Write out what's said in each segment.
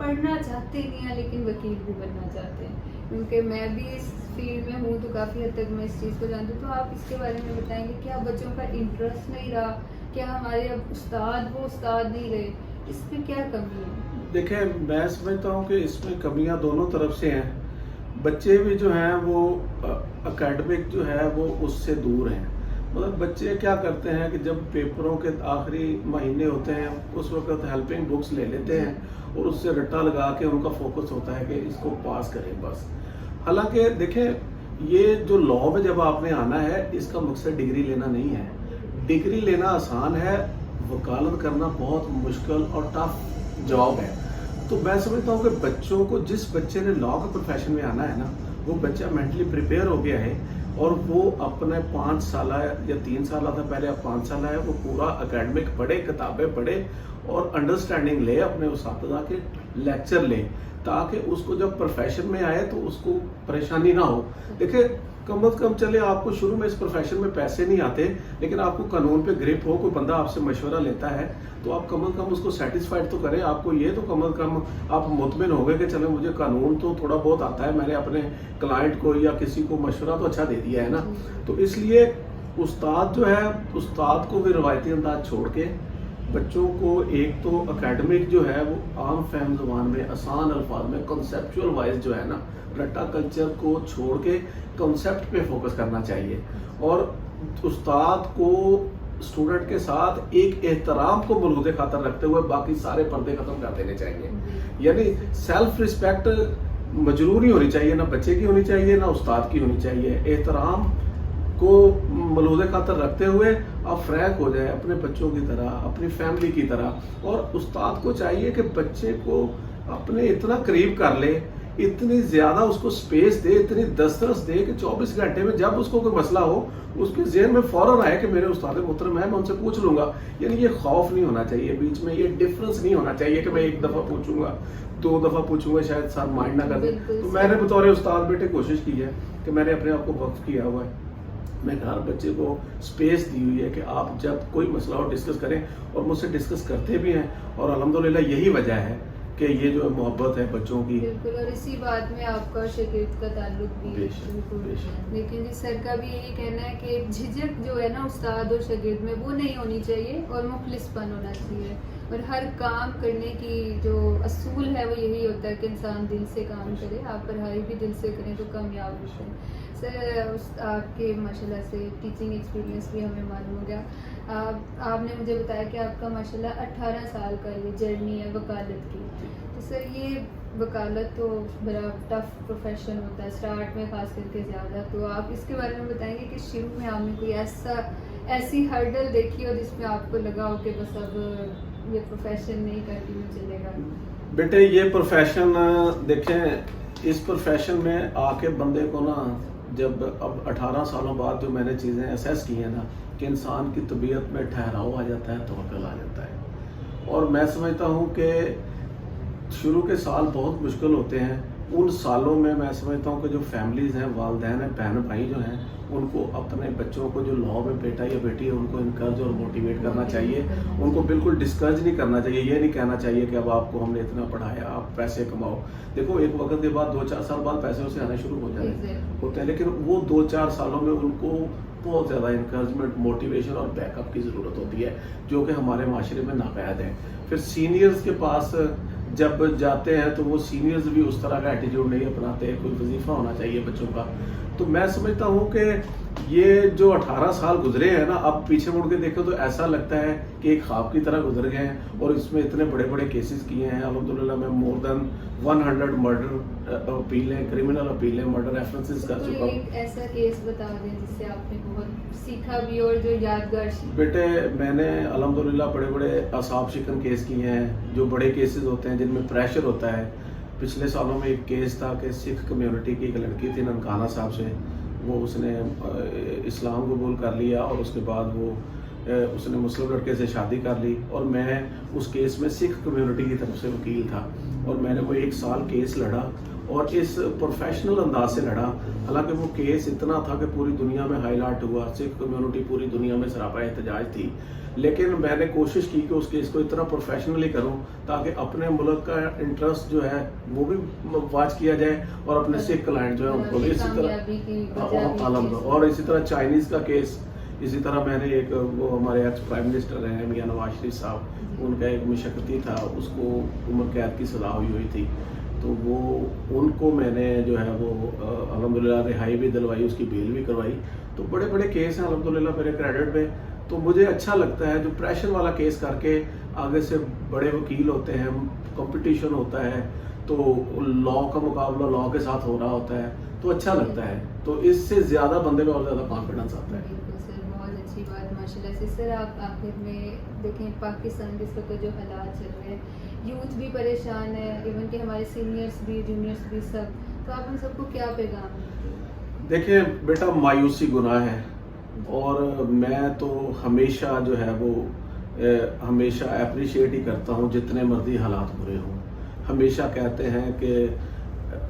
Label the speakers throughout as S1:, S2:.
S1: پڑھنا چاہتے نہیں ہیں لیکن وکیل بھی بننا چاہتے ہیں، کیونکہ میں بھی اس فیلڈ میں ہوں تو کافی حد تک میں اس چیز کو جانتی ہوں. تو آپ اس کے بارے میں بتائیں گے کیا بچوں کا انٹرسٹ نہیں رہا، کیا ہمارے اب استاد وہ استاد نہیں رہے، اس میں کیا کمی ہے؟
S2: دیکھیں میں سمجھتا ہوں کہ اس میں کمیاں دونوں طرف سے ہیں. بچے بھی جو ہیں وہ اکیڈمک جو ہے وہ اس سے دور ہیں. مطلب بچے کیا کرتے ہیں کہ جب پیپروں کے آخری مہینے ہوتے ہیں اس وقت ہیلپنگ بکس لے لیتے ہیں اور اس سے رٹا لگا کے ان کا فوکس ہوتا ہے کہ اس کو پاس کریں بس. حالانکہ دیکھیں یہ جو لاء میں جب آپ نے آنا ہے اس کا مقصد ڈگری لینا نہیں ہے. ڈگری لینا آسان ہے، وکالت کرنا بہت مشکل اور ٹف جاب ہے. تو میں سمجھتا ہوں کہ بچوں کو، جس بچے نے لاء کے پروفیشن میں آنا ہے نا، وہ بچہ مینٹلی پریپیئر ہو گیا ہے اور وہ اپنے 5 سالہ یا 3 سالہ تھا پہلے، اب 5 سالہ ہے، وہ پورا اکیڈمک پڑھے، کتابیں پڑھے اور انڈرسٹینڈنگ لے اپنے اساتذہ کے، لیکچر لے، تاکہ اس کو جب پروفیشن میں آئے تو اس کو پریشانی نہ ہو. دیکھیں کم از کم چلے آپ کو شروع میں اس پروفیشن میں پیسے نہیں آتے لیکن آپ کو قانون پہ گرپ ہو، کوئی بندہ آپ سے مشورہ لیتا ہے تو آپ کم از کم اس کو سیٹسفائڈ تو کریں. آپ کو یہ تو کم از کم آپ مطمئن ہو گئے کہ چلے مجھے قانون تو تھوڑا بہت آتا ہے، میں نے اپنے کلائنٹ کو یا کسی کو مشورہ تو اچھا دے دیا ہے نا. تو اس لیے استاد جو ہے، استاد کو بھی روایتی انداز چھوڑ کے بچوں کو ایک تو اکیڈمک جو ہے وہ عام فہم زبان میں، آسان الفاظ میں، کنسیپچول وائز جو ہے نا، رٹا کلچر کو چھوڑ کے کنسیپٹ پہ فوکس کرنا چاہیے. اور استاد کو اسٹوڈنٹ کے ساتھ ایک احترام کو ملحوظ خاطر رکھتے ہوئے باقی سارے پردے ختم کر دینے چاہیے. یعنی سیلف رسپیکٹ مجرور نہیں ہونی چاہیے، نہ بچے کی ہونی چاہیے نہ استاد کی ہونی چاہیے. احترام کو ملحوظ خاطر رکھتے ہوئے آپ فریک ہو جائیں اپنے بچوں کی طرح، اپنی فیملی کی طرح. اور استاد کو چاہیے کہ بچے کو اپنے اتنا قریب کر لے، اتنی زیادہ اس کو سپیس دے، اتنی دسترس دے کہ 24 گھنٹے میں جب اس کو کوئی مسئلہ ہو اس کے ذہن میں فوراً آئے کہ میرے استاد محترم ہے، میں ان سے پوچھ لوں گا. یعنی یہ خوف نہیں ہونا چاہیے بیچ میں، یہ ڈفرنس نہیں ہونا چاہیے کہ میں 1 دفعہ پوچھوں گا، 2 دفعہ پوچھوں گا شاید سر مائنڈ نہ کر دیں. تو میں نے بطور استاد بیٹے کوشش کی ہے کہ میں نے اپنے آپ کو وقف کیا ہوا ہے. میں ہر بچے کو سپیس دی ہوئی ہے کہ آپ جب کوئی مسئلہ ہو ڈسکس کریں، اور مجھ سے ڈسکس کرتے بھی ہیں. اور الحمدللہ یہی وجہ ہے کہ یہ جو محبت ہے بچوں کی.
S1: بالکل، اور اسی بات میں آپ کا شاگرد کا تعلق بھی ہے. لیکن جی سر کا بھی یہی کہنا ہے کہ جھجک جو ہے نا استاد اور شاگرد میں وہ نہیں ہونی چاہیے اور مخلص پن ہونا چاہیے. اور ہر کام کرنے کی جو اصول ہے وہ یہی ہوتا ہے کہ انسان دل سے کام کرے. آپ پڑھائی بھی دل سے کریں تو کامیاب ہوتے ہیں. سر آپ کے ماشاءاللہ سے ٹیچنگ ایکسپیرینس بھی ہمیں معلوم ہو گیا. آپ نے مجھے بتایا کہ آپ کا ماشاءاللہ 18 سال کا یہ جرنی ہے وکالت کی. تو سر یہ وکالت تو بڑا ٹف پروفیشن ہوتا ہے اسٹارٹ میں خاص کر کے زیادہ. تو آپ اس کے بارے میں بتائیں گے کہ شروع میں آپ نے کوئی ایسی ہرڈل دیکھی ہو جس میں آپ کو لگا ہو کہ بس اب یہ پروفیشن نہیں کنٹینیو چلے گا؟
S2: بیٹے یہ پروفیشن دیکھیں، اس پروفیشن میں آ کے بندے کو نا، جب اب 18 سالوں بعد جو میں نے چیزیں اسیس کی ہیں نا، کہ انسان کی طبیعت میں ٹھہراؤ آ جاتا ہے، توکل آ جاتا ہے. اور میں سمجھتا ہوں کہ شروع کے سال بہت مشکل ہوتے ہیں. ان سالوں میں سمجھتا ہوں کہ جو فیملیز ہیں، والدین ہیں، بہن بھائی جو ہیں، ان کو اپنے بچوں کو جو لاء میں بیٹا یا بیٹی ہے ان کو انکریج اور موٹیویٹ کرنا چاہیے. ان کو بالکل ڈسکریج نہیں کرنا چاہیے. یہ نہیں کہنا چاہیے کہ اب آپ کو ہم نے اتنا پڑھایا آپ پیسے کماؤ. دیکھو ایک وقت کے بعد 2-4 سال بعد پیسے اسے آنے شروع ہو جاتے ہوتے ہیں، لیکن وہ 2-4 سالوں میں ان کو بہت زیادہ انکریجمنٹ، موٹیویشن اور بیک اپ کی ضرورت ہوتی ہے، جو کہ ہمارے معاشرے میں ناپید ہے. پھر سینئرز کے پاس جب جاتے ہیں تو وہ سینئرز بھی اس طرح کا ایٹیٹیوڈ نہیں اپناتے. کوئی وظیفہ ہونا چاہیے بچوں کا. تو میں سمجھتا ہوں کہ یہ جو 18 سال گزرے ہیں نا، اب پیچھے مڑ کے دیکھو تو ایسا لگتا ہے کہ ایک خواب کی طرح گزر گئے ہیں. اور اس میں اتنے بڑے بڑے کیسز کیے ہیں الحمدللہ. میں مور دین 100 مرڈر اپیلیں، کرمنل اپیلیں، مرڈر ریفرنسز کر چکا ہوں.
S1: ایک ایسا کیس بتا دیں جس سے آپ نے بہت سیکھا بھی اور جو یادگار.
S2: بیٹے میں نے الحمدللہ بڑے بڑے اعصاب شکن کیس کیے ہیں، جو بڑے کیسز ہوتے ہیں جن میں پریشر ہوتا ہے. پچھلے سالوں میں ایک کیس تھا کہ سکھ کمیونٹی کی ایک لڑکی تھی ننکانہ صاحب سے، وہ اس نے اسلام قبول کر لیا اور اس کے بعد وہ اس نے مسلم لڑکے سے شادی کر لی. اور میں اس کیس میں سکھ کمیونٹی کی طرف سے وکیل تھا اور میں نے وہ 1 سال کیس لڑا اور اس پروفیشنل انداز سے لڑا. حالانکہ وہ کیس اتنا تھا کہ پوری دنیا میں ہائی لائٹ ہوا, سکھ کمیونٹی پوری دنیا میں سراپا احتجاج تھی, لیکن میں نے کوشش کی کہ اس کیس کو اتنا پروفیشنلی کروں تاکہ اپنے ملک کا انٹرسٹ جو ہے وہ بھی واچ کیا جائے اور اپنے سکھ کلائنٹ جو ہے ان کو بھی اسی طرح. اور اسی طرح چائنیز کا کیس, اسی طرح میں نے ایک وہ ہمارے ایکس پرائم منسٹر ہیں میاں نواز شریف صاحب, ان کا ایک مشقتی تھا, اس کو عمر قید کی سزا ہوئی تھی, تو وہ ان کو میں نے جو ہے وہ الحمدللہ رہائی بھی دلوائی, اس کی بیل بھی کروائی. تو بڑے بڑے کیس ہیں الحمدللہ میرے کریڈٹ میں. تو مجھے اچھا لگتا ہے جو پریشر والا کیس کر کے آگے سے بڑے وکیل ہوتے ہیں, کمپٹیشن ہوتا ہے, تو لاء کا مقابلہ لاء کے ساتھ ہو رہا ہوتا ہے, تو اچھا لگتا ہے. تو اس سے زیادہ بندے میں اور زیادہ کانفیڈنس آتا ہے.
S1: اچھی بات ماشاءاللہ سے. سر آپ آخر میں دیکھیں پاکستان کے اس وقت جو حالات چل رہے ہیں, یوتھ بھی پریشان ہے, ایون کہ ہمارے سینئرس بھی جونیئرس بھی سب, تو آپ ان سب کو کیا پیغام دیں؟
S2: دیکھیں بیٹا, مایوسی گناہ ہے, اور میں تو ہمیشہ جو ہے وہ ہمیشہ اپریشیٹ ہی کرتا ہوں جتنے مرضی حالات برے ہوں. ہمیشہ کہتے ہیں کہ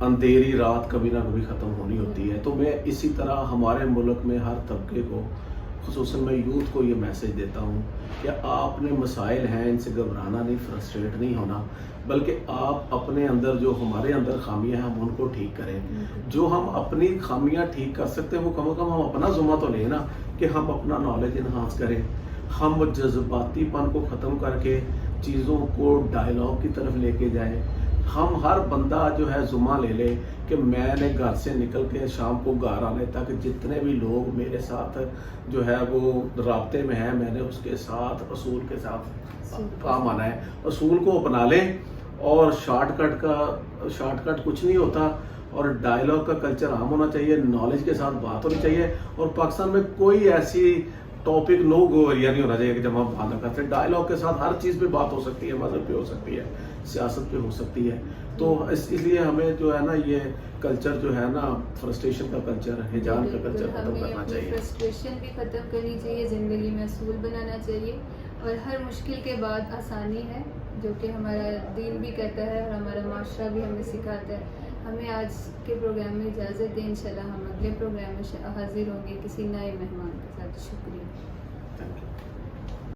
S2: اندھیری رات کبھی نہ کبھی ختم ہونی ہوتی ہے. تو میں اسی طرح ہمارے ملک میں ہر طبقے کو, خصوصاً میں یوتھ کو یہ میسج دیتا ہوں کہ آپ اپنے مسائل ہیں ان سے گھبرانا نہیں, فرسٹریٹ نہیں ہونا, بلکہ آپ اپنے اندر جو ہمارے اندر خامیاں ہیں ہم ان کو ٹھیک کریں. جو ہم اپنی خامیاں ٹھیک کر سکتے ہیں وہ کم از کم ہم اپنا ذمہ تو لیں نا, کہ ہم اپنا نالج انہانس کریں, ہم جذباتی پن کو ختم کر کے چیزوں کو ڈائلاگ کی طرف لے کے جائیں. ہم ہر بندہ جو ہے ذمہ لے لے کہ میں نے گھر سے نکل کے شام کو گھر آنے تک جتنے بھی لوگ میرے ساتھ جو ہے وہ رابطے میں ہیں, میں نے اس کے ساتھ اصول کے ساتھ کام آنا ہے. اصول کو اپنا لیں, اور شارٹ کٹ کچھ نہیں ہوتا, اور ڈائلاگ کا کلچر عام ہونا چاہیے, نالج کے ساتھ بات ہونی چاہیے. اور پاکستان میں کوئی ایسی ٹاپک نو گو ایریا نہیں ہونا چاہیے کہ جب ہم بات نہ کرتے. ڈائلاگ کے ساتھ ہر چیز پہ بات ہو سکتی ہے, مذہب پہ ہو سکتی ہے, سیاست پہ ہو سکتی ہے. تو اس لیے ہمیں جو ہے نا یہ کلچر جو ہے نا فرسٹریشن کا کلچر, ہجان کا کلچر ختم کرنا چاہیے.
S1: فرسٹریشن بھی ختم کرنی چاہیے, زندگی میں اصول بنانا چاہیے, اور ہر مشکل کے بعد آسانی ہے, جو کہ ہمارا دین بھی کہتا ہے اور ہمارا معاشرہ بھی ہمیں سکھاتا ہے. ہمیں آج کے پروگرام میں اجازت دیں, انشاءاللہ ہم اگلے پروگرام میں حاضر ہوں گے کسی نئے مہمان کے ساتھ. شکریہ.
S2: Thank you.